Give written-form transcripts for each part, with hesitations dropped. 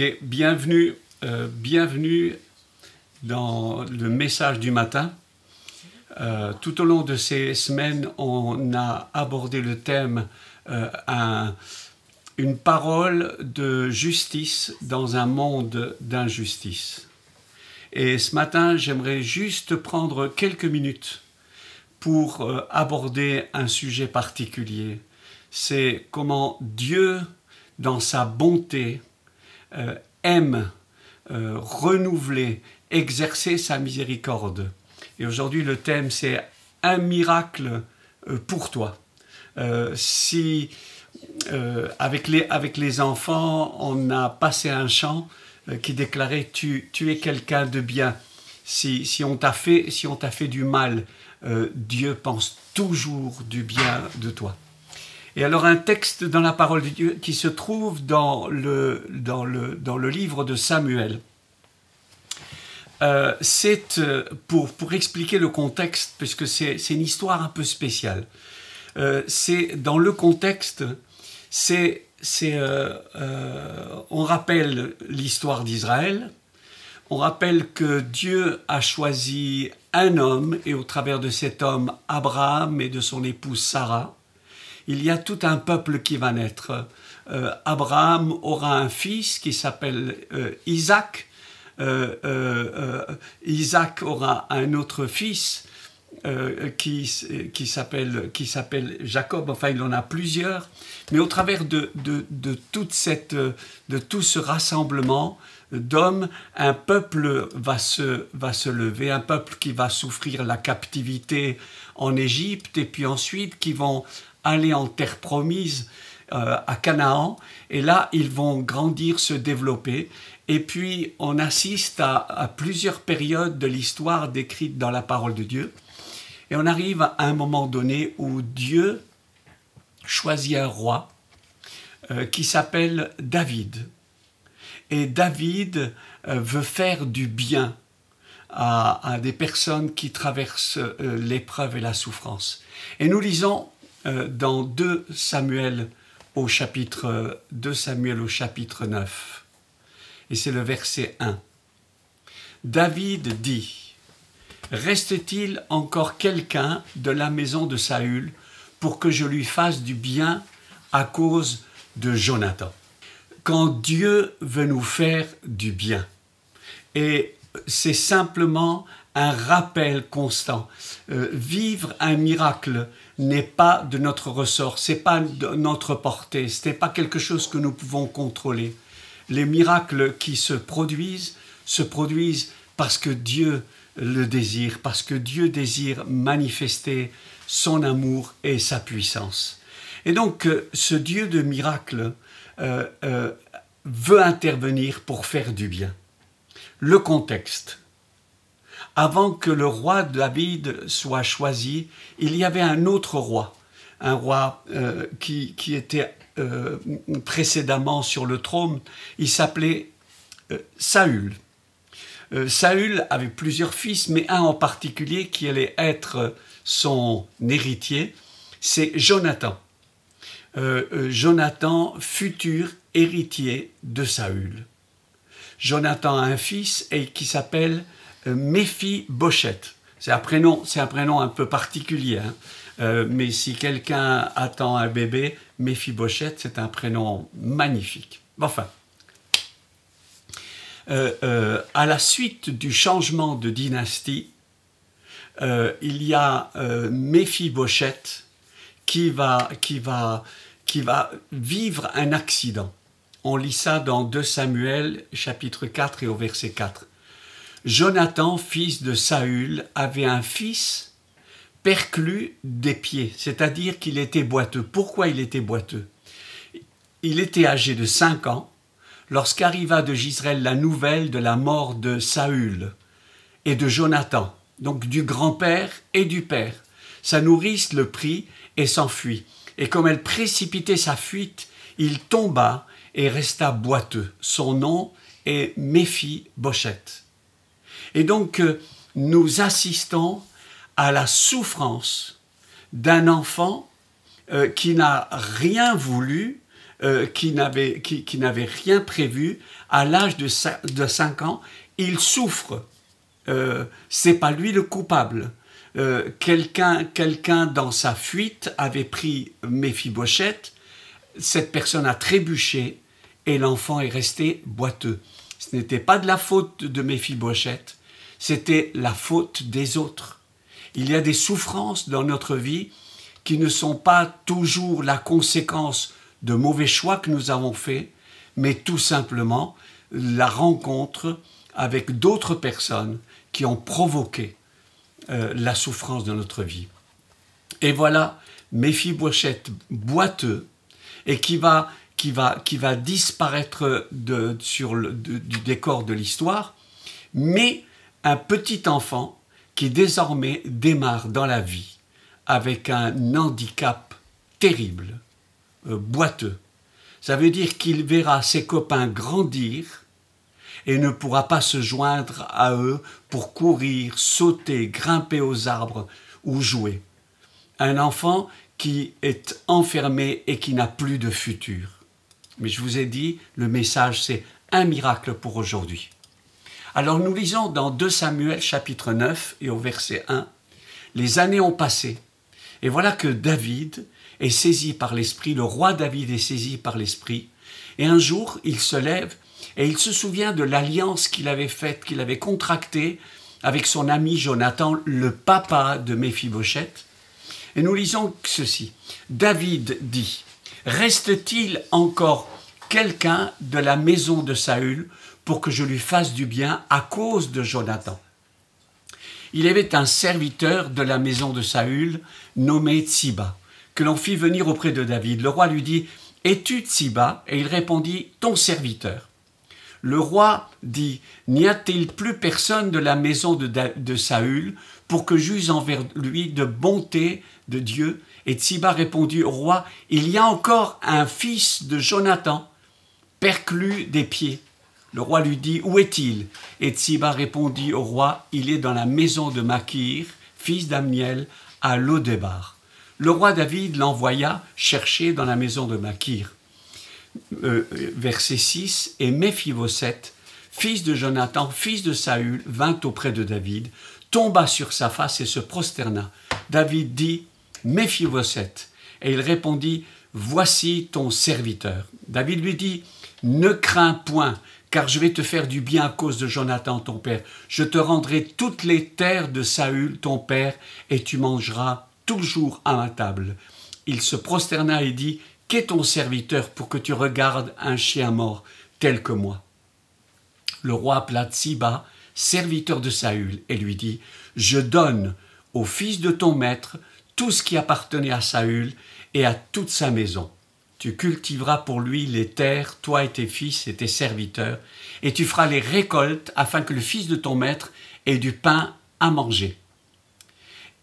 Ok, bienvenue dans le message du matin. Tout au long de ces semaines, on a abordé le thème une parole de justice dans un monde d'injustice. Et ce matin, j'aimerais juste prendre quelques minutes pour aborder un sujet particulier. C'est comment Dieu, dans sa bonté, aime renouveler, exercer sa miséricorde. Et aujourd'hui, le thème, c'est un miracle pour toi. Avec les enfants, on a passé un chant qui déclarait « Tu es quelqu'un de bien. Si on t'a fait du mal, Dieu pense toujours du bien de toi. » Et alors un texte dans la parole de Dieu qui se trouve dans le livre de Samuel. C'est pour expliquer le contexte, puisque c'est une histoire un peu spéciale. Dans le contexte, on rappelle l'histoire d'Israël, on rappelle que Dieu a choisi un homme, et au travers de cet homme, Abraham et de son épouse Sarah, il y a tout un peuple qui va naître. Abraham aura un fils qui s'appelle Isaac. Isaac aura un autre fils qui s'appelle Jacob. Enfin, il en a plusieurs. Mais au travers de tout ce rassemblement d'hommes, un peuple va se lever, un peuple qui va souffrir la captivité en Égypte, et puis ensuite qui vont aller en terre promise à Canaan, et là ils vont grandir, se développer, et puis on assiste à plusieurs périodes de l'histoire décrite dans la parole de Dieu, et on arrive à un moment donné où Dieu choisit un roi qui s'appelle David, et David veut faire du bien à des personnes qui traversent l'épreuve et la souffrance. Et nous lisons dans 2 Samuel au chapitre 9. Et c'est le verset 1. David dit : « Reste-t-il encore quelqu'un de la maison de Saül pour que je lui fasse du bien à cause de Jonathan ?» Quand Dieu veut nous faire du bien, et c'est simplement un rappel constant. Vivre un miracle n'est pas de notre ressort, c'est pas de notre portée, ce n'est pas quelque chose que nous pouvons contrôler. Les miracles qui se produisent parce que Dieu le désire, parce que Dieu désire manifester son amour et sa puissance. Et donc, ce Dieu de miracles veut intervenir pour faire du bien. Le contexte. Avant que le roi David soit choisi, il y avait un autre roi, un roi qui était précédemment sur le trône. Il s'appelait Saül. Saül avait plusieurs fils, mais un en particulier qui allait être son héritier, c'est Jonathan. Jonathan, futur héritier de Saül. Jonathan a un fils qui s'appelle Méphi-Bosheth. C'est un prénom un peu particulier, hein. Mais si quelqu'un attend un bébé, Méphi-Bosheth, c'est un prénom magnifique. Enfin, à la suite du changement de dynastie, il y a Méphi-Bosheth qui va vivre un accident. On lit ça dans 2 Samuel, chapitre 4 et au verset 4. Jonathan, fils de Saül, avait un fils perclus des pieds, c'est-à-dire qu'il était boiteux. Pourquoi il était boiteux? Il était âgé de 5 ans lorsqu'arriva de Jezreel la nouvelle de la mort de Saül et de Jonathan, donc du grand-père et du père. Sa nourrice le prit et s'enfuit. Et comme elle précipitait sa fuite, il tomba et resta boiteux. Son nom est Méphi-Bosheth. Et donc, nous assistons à la souffrance d'un enfant qui n'a rien voulu, qui n'avait rien prévu, à l'âge de 5 ans, il souffre. C'est pas lui le coupable. Quelqu'un dans sa fuite avait pris Méphibosheth, cette personne a trébuché et l'enfant est resté boiteux. Ce n'était pas de la faute de Méphibosheth, c'était la faute des autres. Il y a des souffrances dans notre vie qui ne sont pas toujours la conséquence de mauvais choix que nous avons faits, mais tout simplement la rencontre avec d'autres personnes qui ont provoqué la souffrance de notre vie. Et voilà Méphibosheth boiteux et qui va disparaître du décor de l'histoire, mais un petit enfant qui désormais démarre dans la vie avec un handicap terrible, boiteux. Ça veut dire qu'il verra ses copains grandir et ne pourra pas se joindre à eux pour courir, sauter, grimper aux arbres ou jouer. Un enfant qui est enfermé et qui n'a plus de futur. Mais je vous ai dit, le message c'est un miracle pour aujourd'hui. Alors nous lisons dans 2 Samuel chapitre 9 et au verset 1, « Les années ont passé, et voilà que David est saisi par l'Esprit, le roi David est saisi par l'Esprit, et un jour il se lève et il se souvient de l'alliance qu'il avait faite, qu'il avait contractée avec son ami Jonathan, le papa de Méphibosheth. Et nous lisons ceci. David dit, « Reste-t-il encore quelqu'un de la maison de Saül pour que je lui fasse du bien à cause de Jonathan ?» Il y avait un serviteur de la maison de Saül nommé Tsiba, que l'on fit venir auprès de David. Le roi lui dit, « Es-tu Tsiba » Et il répondit, « Ton serviteur. » Le roi dit, « N'y a-t-il plus personne de la maison de Saül pour que j'use envers lui de bonté de Dieu ?» Et Tsiba répondit au roi, « Il y a encore un fils de Jonathan, perclus des pieds. » Le roi lui dit, « Où est-il » Et Tsiba répondit au roi, « Il est dans la maison de Makir, fils d'Ammiel, à Lodébar. » Le roi David l'envoya chercher dans la maison de Makir. Verset 6, « Et Méphibosheth, fils de Jonathan, fils de Saül, vint auprès de David, tomba sur sa face et se prosterna. David dit, « Méphibosheth. » Et il répondit, « Voici ton serviteur. » David lui dit, « Ne crains point, car je vais te faire du bien à cause de Jonathan ton père. Je te rendrai toutes les terres de Saül ton père, et tu mangeras toujours à ma table. » Il se prosterna et dit, « Qu'est ton serviteur pour que tu regardes un chien mort tel que moi ?» Le roi appela Tsiba, serviteur de Saül, et lui dit, « Je donne au fils de ton maître tout ce qui appartenait à Saül et à toute sa maison. Tu cultiveras pour lui les terres, toi et tes fils et tes serviteurs, et tu feras les récoltes afin que le fils de ton maître ait du pain à manger.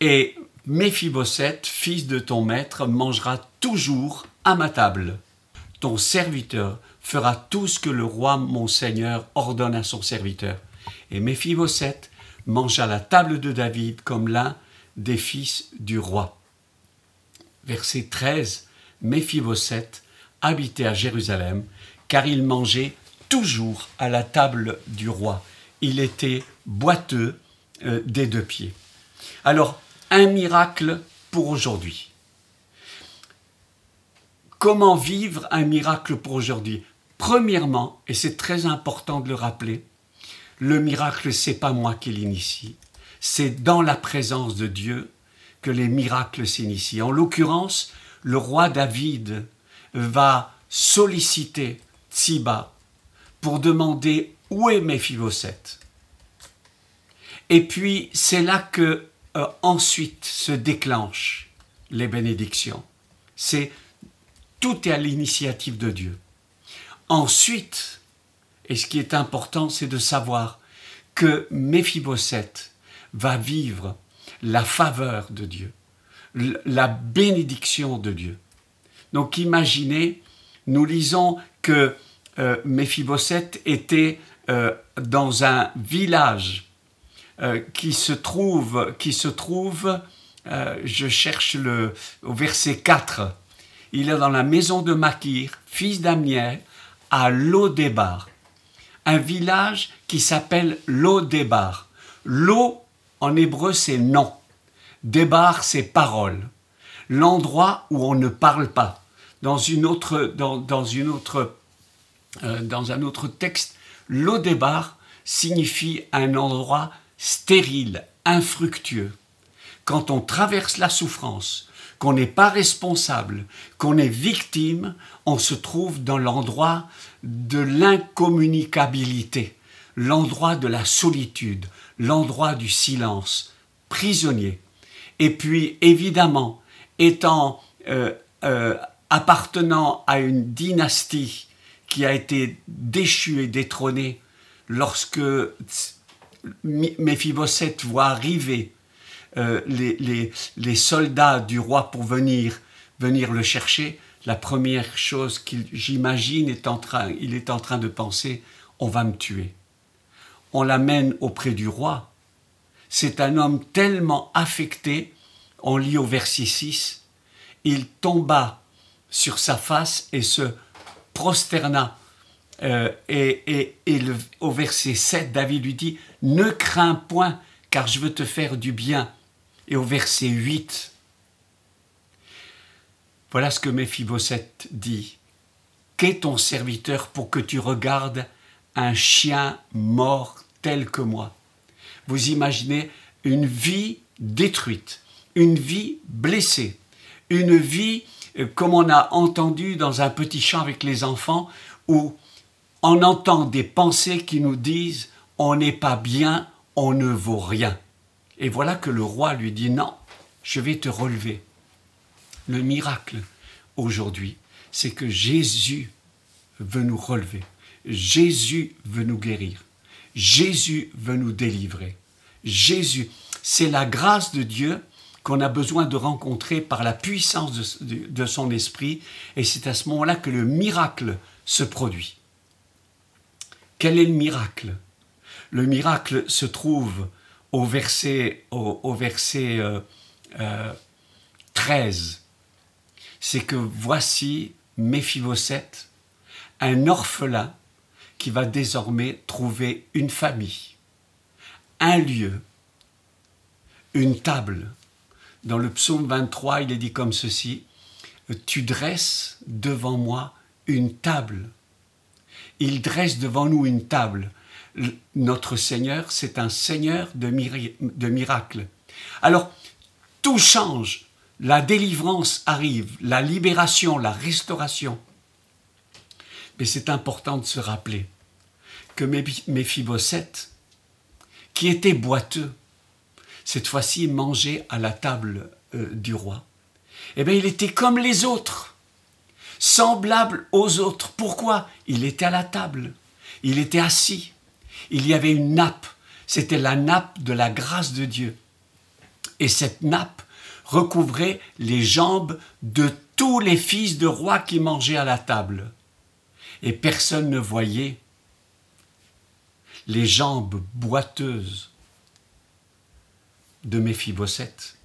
Et Méphibosheth, fils de ton maître, mangera toujours à ma table. Ton serviteur fera tout ce que le roi mon seigneur ordonne à son serviteur. » Et Méphibosheth mangea à la table de David comme l'un des fils du roi. Verset 13. Méphibosheth habitait à Jérusalem, car il mangeait toujours à la table du roi. Il était boiteux des 2 pieds. Alors, un miracle pour aujourd'hui. Comment vivre un miracle pour aujourd'hui? Premièrement, et c'est très important de le rappeler, le miracle, c'est pas moi qui l'initie. C'est dans la présence de Dieu que les miracles s'initient. En l'occurrence, le roi David va solliciter Tsiba pour demander où est Méphibosheth. Et puis, c'est là que ensuite se déclenchent les bénédictions. Tout est à l'initiative de Dieu. Ensuite, et ce qui est important, c'est de savoir que Méphibosheth va vivre la faveur de Dieu, la bénédiction de Dieu. Donc imaginez, nous lisons que Méphibosheth était dans un village qui se trouve, je cherche au verset 4, il est dans la maison de Makir, fils d'Ammiel, à Lo-Débar, un village qui s'appelle Lo-Débar. Lo, en hébreu, c'est non. Débar, c'est parole. L'endroit où on ne parle pas. Dans un autre texte, Lo-Débar signifie un endroit stérile, infructueux. Quand on traverse la souffrance, qu'on n'est pas responsable, qu'on est victime, on se trouve dans l'endroit de l'incommunicabilité, l'endroit de la solitude, l'endroit du silence, prisonnier. Et puis, évidemment, appartenant à une dynastie qui a été déchue et détrônée lorsque Méphibosheth voit arriver les soldats du roi pour venir le chercher, la première chose j'imagine il est en train de penser, on va me tuer. On l'amène auprès du roi. C'est un homme tellement affecté, on lit au verset 6, il tomba sur sa face et se prosterna. Au verset 7, David lui dit, ne crains point, car je veux te faire du bien. Et au verset 8, voilà ce que Méphibosheth dit. Qu'est ton serviteur pour que tu regardes un chien mort tel que moi? Vous imaginez une vie détruite, une vie blessée, une vie comme on a entendu dans un petit chant avec les enfants, où on entend des pensées qui nous disent « on n'est pas bien, on ne vaut rien ». Et voilà que le roi lui dit « non, je vais te relever ». Le miracle aujourd'hui, c'est que Jésus veut nous relever. Jésus veut nous guérir. Jésus veut nous délivrer. Jésus, c'est la grâce de Dieu qu'on a besoin de rencontrer par la puissance de son esprit, et c'est à ce moment-là que le miracle se produit. Quel est le miracle? Le miracle se trouve au verset 13. C'est que voici Méphibosheth, un orphelin qui va désormais trouver une famille, un lieu, une table. Dans le psaume 23, il est dit comme ceci, « Tu dresses devant moi une table. » Il dresse devant nous une table. Notre Seigneur, c'est un Seigneur de miracles. Alors, tout change. La délivrance arrive, la libération, la restauration. Mais c'est important de se rappeler que Méphibosheth, qui était boiteux, cette fois-ci mangeait à la table du roi. Eh bien, il était comme les autres, semblable aux autres. Pourquoi? Il était à la table, il était assis, il y avait une nappe, c'était la nappe de la grâce de Dieu. Et cette nappe recouvrait les jambes de tous les fils de rois qui mangeaient à la table. Et personne ne voyait les jambes boiteuses de Méphibosheth.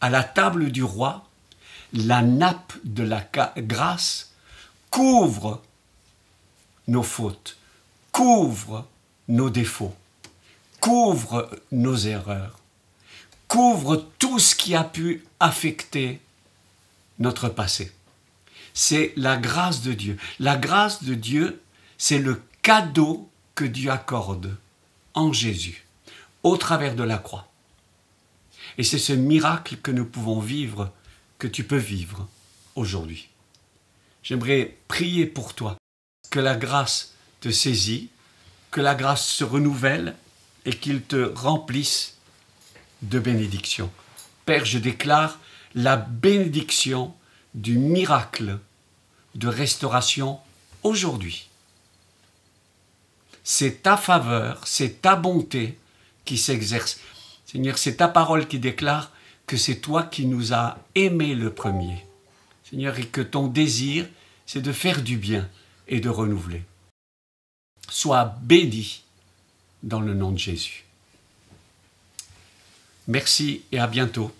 À la table du roi, la nappe de la grâce couvre nos fautes, couvre nos défauts, couvre nos erreurs, couvre tout ce qui a pu affecter notre passé. C'est la grâce de Dieu. La grâce de Dieu, c'est le cadeau que Dieu accorde en Jésus, au travers de la croix. Et c'est ce miracle que nous pouvons vivre, que tu peux vivre aujourd'hui. J'aimerais prier pour toi, que la grâce te saisit, que la grâce se renouvelle et qu'il te remplisse de bénédictions. Père, je déclare la bénédiction du miracle de restauration aujourd'hui. C'est ta faveur, c'est ta bonté qui s'exerce. Seigneur, c'est ta parole qui déclare que c'est toi qui nous as aimés le premier. Seigneur, et que ton désir, c'est de faire du bien et de renouveler. Sois béni dans le nom de Jésus. Merci et à bientôt.